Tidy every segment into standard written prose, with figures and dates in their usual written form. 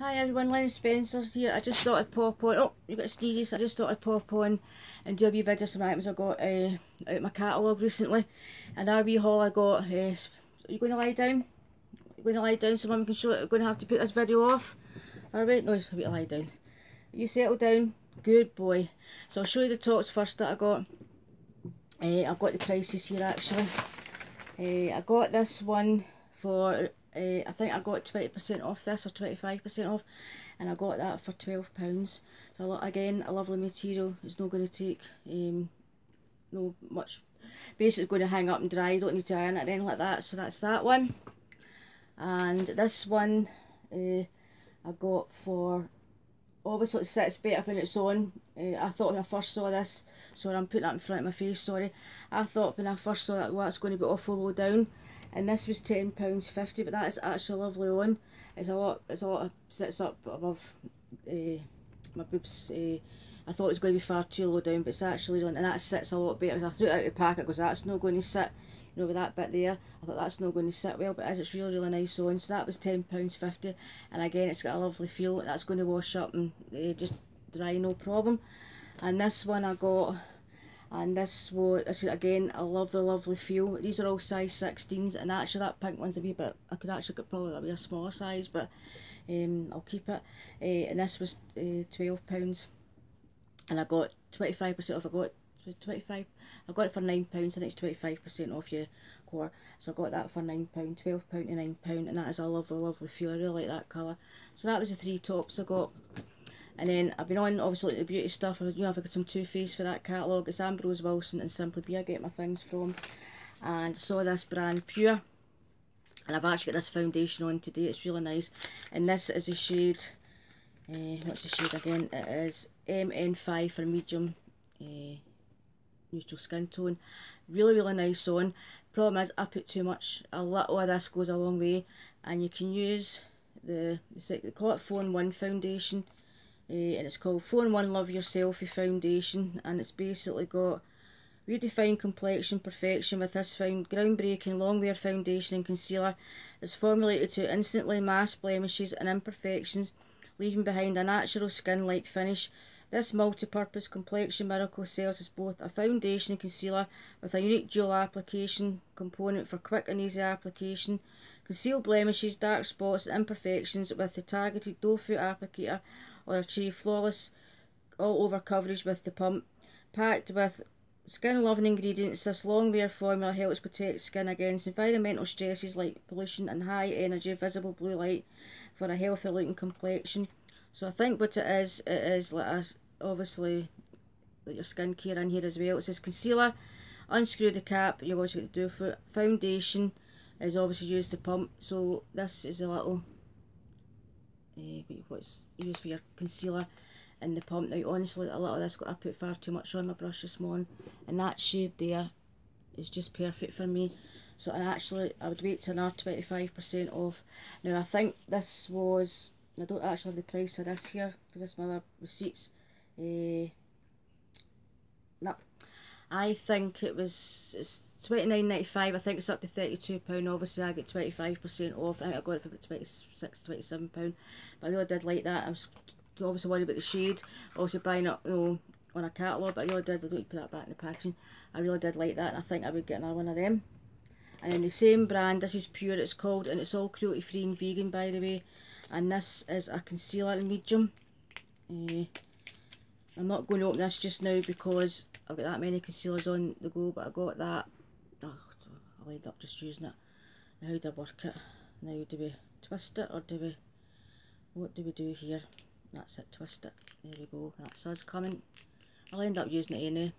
Hi everyone, Lynn Spencer's here. I just thought I'd pop on. Oh, you got sneezes. I just thought I'd pop on and do a wee video of some items I got out my catalogue recently. And our wee haul I got is. Are you going to lie down? You're going to lie down so Mum can show it. I'm going to have to put this video off. Alright, no, I'll lie down. You settle down. Good boy. So I'll show you the tops first that I got. I've got the prices here actually. I got this one for. I think I got 20% off this or 25% off, and I got that for £12. So again, a lovely material. It's not going to take no much. Basically, it's going to hang up and dry. You don't need to iron it or anything like that. So that's that one. And this one I got for. Obviously, it sits better when it's on. I thought when I first saw this, sorry, I'm putting that in front of my face. Sorry, I thought when I first saw that, well, it's going to be awful low down. And this was £10.50, but that is actually lovely on. It's a lot of, sits up above my boobs. I thought it was going to be far too low down, but it's actually on, and that sits a lot better. I threw it out of the packet because that's not going to sit, you know, with that bit there. I thought that's not going to sit well, but as it's really nice on. So that was £10.50, and again, it's got a lovely feel. That's going to wash up and just dry, no problem. And this one I got. And this is again a lovely feel. These are all size 16s, and actually that pink one's a wee bit, I could actually get probably a smaller size, but I'll keep it. And this was £12, and I got 25% off. I got I got it for £9. I think it's 25% off your core. So I got that for £9, £12 to £9, and that is a lovely feel. I really like that colour. So that was the three tops I got. And then I've been on obviously the beauty stuff. You know, I've got some Too Faced for that catalogue. It's Ambrose Wilson and Simply Be I get my things from. And saw this brand Pure. And I've actually got this foundation on today. It's really nice. And this is a shade. What's the shade again? It is MN5 for medium neutral skin tone. Really nice on. Problem is I put too much. A little of this goes a long way. And you can use they call it 4-in-1 foundation. And it's called 4-in-1 Love Your Selfie Foundation, and it's basically got redefined complexion perfection with this groundbreaking long wear foundation and concealer. It's formulated to instantly mask blemishes and imperfections, leaving behind a natural skin-like finish. This multi-purpose complexion miracle serves as both a foundation and concealer with a unique dual application component for quick and easy application. Conceal blemishes, dark spots and imperfections with the targeted doe foot applicator, or achieve flawless all-over coverage with the pump. Packed with skin-loving ingredients, this long-wear formula helps protect skin against environmental stresses like pollution and high-energy visible blue light for a healthy-looking complexion. So I think what it is like obviously like your skincare in here as well. It says concealer, unscrew the cap, you've always got to do for foundation is obviously used to pump. So this is a little what's used for your concealer in the pump. Now honestly, a lot of this I put far too much on my brush this morning, and that shade there is just perfect for me. So and actually I would wait till another 25% off. Now I think this was, I don't actually have the price of this here because this is my other receipts. No, I think it's £29.95. I think it's up to £32. Obviously I get 25% off. I think I got it for about £26, £27. But I really did like that. I was obviously worried about the shade, obviously buying it, you know, on a catalogue, but I really did. I don't need to put that back in the packaging. I really did like that, and I think I would get another one of them. And then the same brand, this is Pure it's called, and it's all cruelty free and vegan by the way. And this is a concealer in medium. I'm not going to open this just now because I've got that many concealers on the go, but I got that. Oh, I'll end up just using it. Now how do I work it? Now do we twist it or do we, what do we do here? That's it, twist it. There we go, that's us coming. I'll end up using it anyway.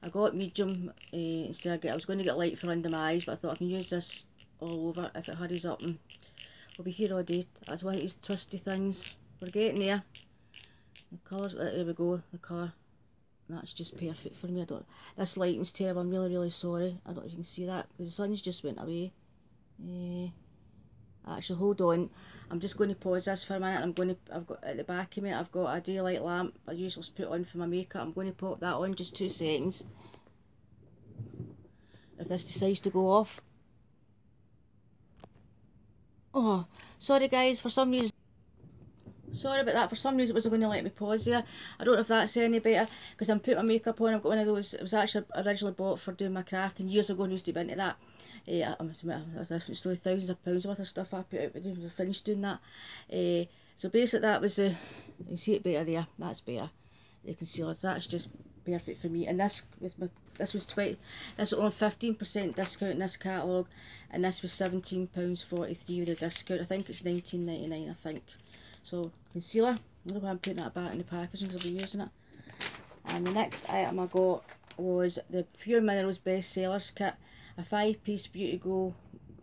I got medium instead I was going to get light for under my eyes, but I thought I can use this all over if it hurries up, and we'll be here all day. That's one of these twisty things. We're getting there. The colours, there we go, the colour. That's just perfect for me. This lighting's terrible, I'm really sorry. I don't know if you can see that, because the sun's just went away. Actually, hold on. I'm just going to pause this for a minute. I've got at the back of me, I've got a daylight lamp I usually put on for my makeup. I'm going to pop that on just 2 seconds. If this decides to go off. Oh, sorry guys, for some reason sorry about that. For some reason it wasn't going to let me pause there. I don't know if that's any better, because I'm putting my makeup on. I've got one of those, it was actually originally bought for doing my craft, and years ago I used to be into that. There's still thousands of pounds worth of stuff I put out when I finished doing that. So basically that was the, you see it better there, that's better. The concealer, that's just perfect for me. And this with my, this was only 15% discount in this catalogue, and this was £17.43 with a discount. I think it's £19.99, I think. So concealer, I don't know why I'm putting that back in the packaging because I'll be using it. And the next item I got was the Pure Minerals Bestsellers Kit, a 5-piece Beauty Go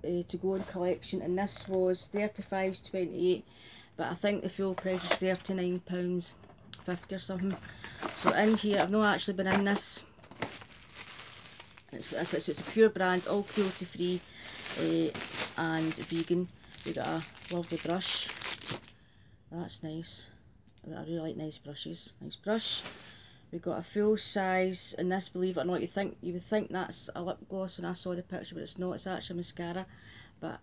to go in collection, and this was £35.28, but I think the full price is £39.50 or something. So in here, I've not actually been in this. It's a pure brand, all cruelty free and vegan. We got a lovely brush. That's nice. I really like nice brushes. Nice brush. We got a full size, and this, believe it or not, you would think that's a lip gloss when I saw the picture, but it's not. It's actually mascara. But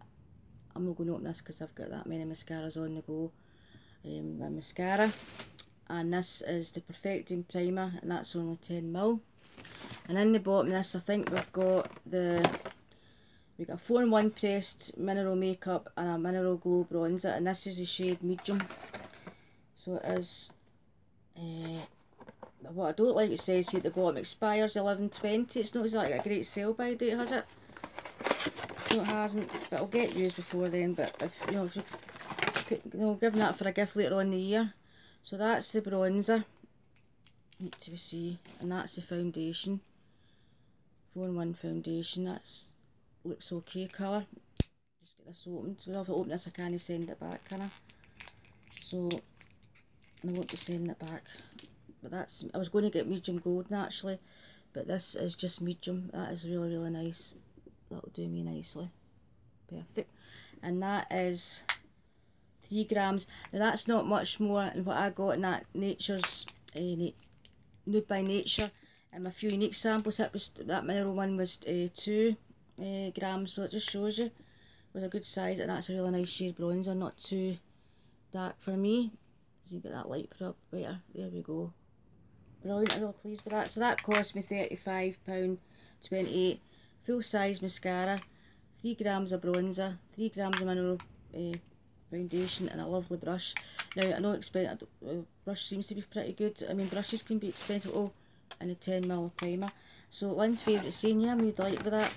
I'm not going to open this because I've got that many mascaras on the go. My mascara, and this is the Perfecting Primer, and that's only 10ml. And in the bottom of this, I think we've got a 4-in-1 pressed mineral makeup and a mineral glow bronzer, and this is the shade medium. So it is. What I don't like, it says here at the bottom, expires 11/20. It's not exactly a great sell by date, has it? So it hasn't, but it'll get used before then. But if you know, if you put, giving that for a gift later on in the year. So that's the bronzer. Need to see, and that's the foundation. 4-in-1 foundation. That's looks okay colour. Just get this open. So if I open this, I can't send it back, can I? So I won't be sending it back. But that's, I was going to get medium golden actually, but this is just medium. That is really, really nice. That'll do me nicely. Perfect. And that is 3 grams. Now that's not much more than what I got in that Nature's Nude by Nature, and my few unique samples. That mineral one was 2 grams, so it just shows you it was a good size, and that's a really nice shade bronzer, not too dark for me. So you get that light put up better. There we go. Brilliant, I'm really pleased with that. So that cost me £35.28. Full size mascara, 3 grams of bronzer, 3 grams of mineral foundation, and a lovely brush. Now I know brush seems to be pretty good. I mean, brushes can be expensive. Oh, and a 10ml primer. So Lynn's favourite saying, yeah, I'm really delighted with that.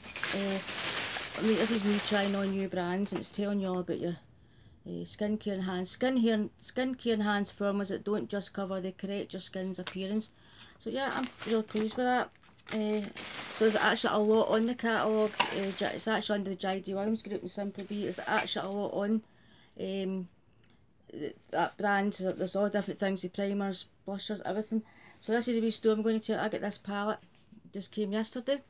I mean, this is me trying on new brands, and it's telling you all about your skincare and hands. Skincare and hands formulas that don't just cover, they correct your skin's appearance. So yeah, I'm really pleased with that. So there's actually a lot on the catalogue. It's actually under the J.D. Williams group and Simply Be. There's actually a lot on that brand. There's all different things, the primers, blushers, everything. So this is a wee store I'm going to tell. I got this palette, just came yesterday.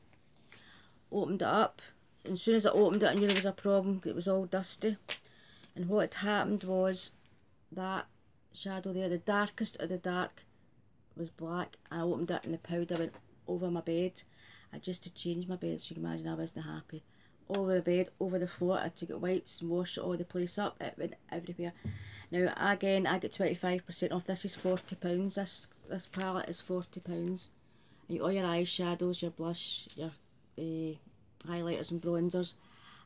Opened it up. And as soon as I opened it, I knew there was a problem. It was all dusty. And what had happened was that shadow there, the darkest of the dark, was black. I opened it and the powder went over my bed. I just to change my bed, so you can imagine I wasn't happy. Over the bed, over the floor, I had to get wipes and wash it all the place up. It went everywhere. Now again, I get 25% off. This is £40. This palette is £40. And all your eyeshadows, your blush, your highlighters and bronzers.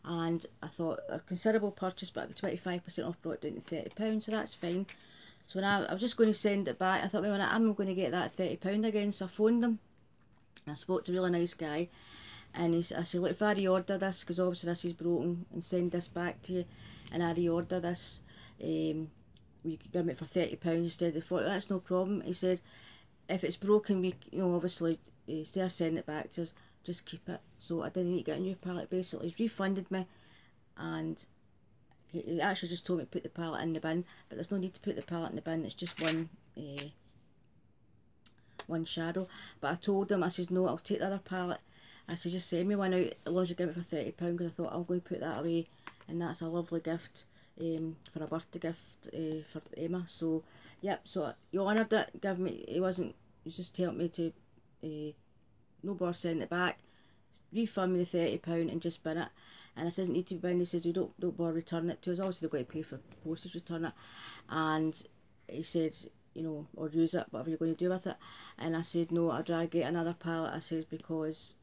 And I thought a considerable purchase, but I got 25% off, brought it down to £30, so that's fine. So when I was just going to send it back, I thought, well, I'm going to get that £30 again, so I phoned them. And I spoke to a really nice guy, and I said, look, if I reorder this, because obviously this is broken, and send this back to you, and I reorder this, you could give me it for £30 instead of £40. That's no problem. He says, if it's broken, we, obviously, instead of sending it back to us, just keep it. So I didn't need to get a new palette. Basically, he's refunded me, and he actually just told me to put the palette in the bin, but there's no need to put the palette in the bin. It's just one shadow. But I told him, I says, no, I'll take the other palette. I said, just send me one out, as long as you give it for £30, because I thought I'll go and put that away, and that's a lovely gift for a birthday gift for Emma. So yep, so he honoured it, he was just telling me to no bother sending it back, refund me the £30 and just bin it. And it doesn't need to be binned. He says, we don't bother returning it to us. Obviously they've got to pay for postage, return it. And he said, you know, or use it, whatever you're going to do with it. And I said, no, I'd rather get another palette. I said, because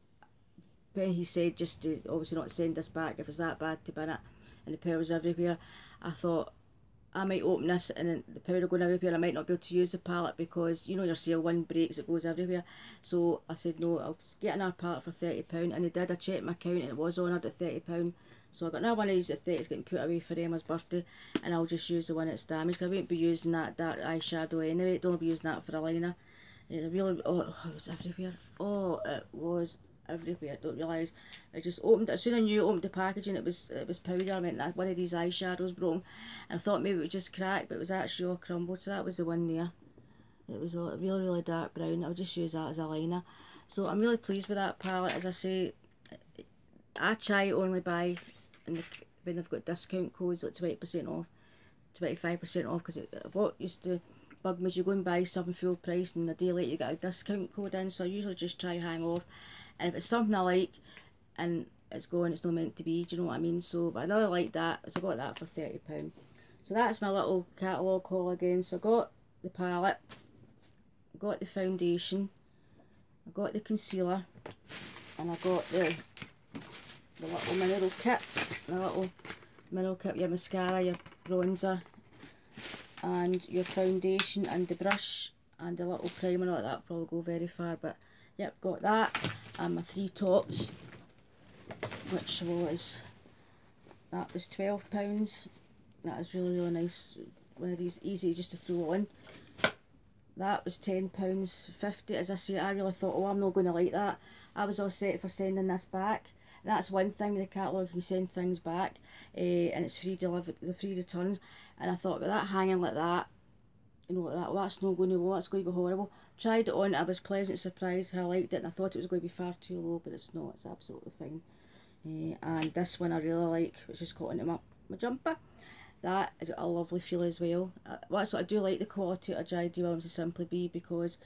when he said just to obviously not send this back if it's that bad to bin it, and the powder's everywhere, I thought I might open this and then the powder going everywhere, I might not be able to use the palette because, you know, yourself, one breaks, it goes everywhere. So I said, no, I'll get another palette for £30, and they did. I checked my account and it was honoured at £30. So I got another one of these at 30, it's getting put away for Emma's birthday, and I'll just use the one that's damaged. I won't be using that dark eyeshadow anyway, don't be using that for a liner. It really, oh, it was everywhere. Oh, it was everywhere. I don't realise. I just opened it. As soon as I knew, opened the packaging, it was powder. I meant that one of these eyeshadows broke, and I thought maybe it was just cracked, but it was actually all crumbled. So that was the one there. It was all really, really dark brown. I'll just use that as a liner. So I'm really pleased with that palette. As I say, I try to only buy when they've got discount codes like 20% off, 25% off, because what used to bug me is you go and buy something full price and a day later you get a discount code in. So I usually just try hang off, and if it's something I like and it's going, it's not meant to be, do you know what I mean? So but I really like that, so I got that for £30. So that's my little catalogue haul again. So I got the palette, I got the foundation, I got the concealer, and I got the little mineral kit, your mascara, your bronzer, and your foundation, and the brush, and the little primer. Not that probably go very far, but yep, got that, and my 3 tops, which was, that was £12. That was really, really nice. One of these easy just to throw on. That was £10.50. As I say, I really thought, oh, I'm not going to like that. I was all set for sending this back. And that's one thing with the catalogue, you can send things back, and it's free delivery, the free returns. And I thought, with that hanging like that, you know, like that, well, that's not going to work, it's going to be horrible. Tried it on, I was pleasantly surprised how I liked it, and I thought it was going to be far too low, but it's not, it's absolutely fine. And this one I really like, which is caught into my jumper. That is a lovely feel as well. That's what I do like, the quality of J.D. Williams to Simply Be, because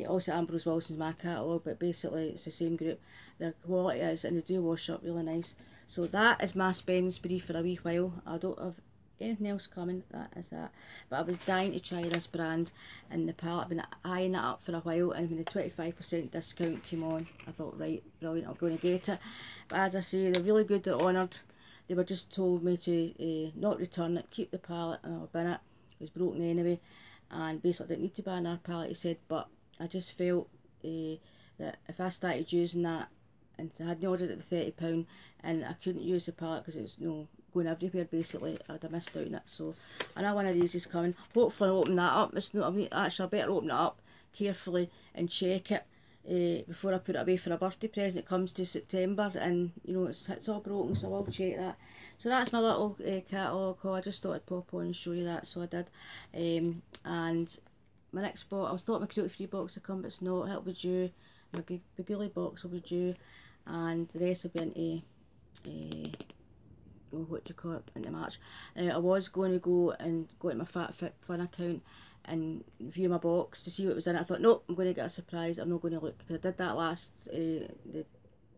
also Ambrose Wilson's my catalogue, but basically it's the same group. Their quality is, and they do wash up really nice. So that is my spend spree for a wee while. I don't have anything else coming, that is that. But I was dying to try this brand, and the palette, I've been eyeing it up for a while, and when the 25% discount came on, I thought, right, brilliant, I'm going to get it. But as I say, they're really good, they're honoured. They were just told me to not return it, keep the palette, and I'll bin it. It was broken anyway, and basically I didn't need to buy another palette, he said, but I just felt that if I started using that, and I hadn't ordered it at £30, and I couldn't use the palette because it's, you know, going everywhere basically, I'd have missed out on it. So another one of these is coming. Hopefully I'll open that up. It's not, I mean, actually I better open it up carefully and check it before I put it away for a birthday present. It comes to September, and you know it's all broken, so I'll check that. So that's my little catalogue haul. I just thought I'd pop on and show you that, so I did. And my next box, I was thought my cruelty free box would come, but it's not. It'll be due. My Baguli box will be due, and the rest will be into oh, what do you call it, into March. I was going to go into my FatFitFun account and view my box to see what was in it. I thought, nope, I'm going to get a surprise. I'm not going to look, because I did that last the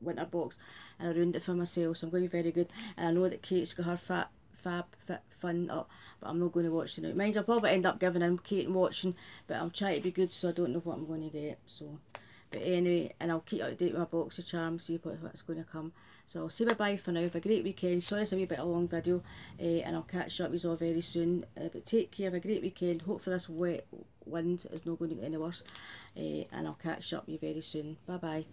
winter box, and I ruined it for myself. So I'm going to be very good. And I know that Kate's got her FabFitFun up, but I'm not going to watch it now. Mind you, I'll probably end up giving in Kate and watching, but I'll try to be good, so I don't know what I'm going to get. So, but anyway, and I'll keep up to date with my box of charms, see what's going to come. So I'll say bye-bye for now. Have a great weekend. Sorry it's a wee bit of a long video, and I'll catch up with you all very soon. But take care, have a great weekend. Hopefully this wet wind is not going to get any worse, and I'll catch up with you very soon. Bye-bye.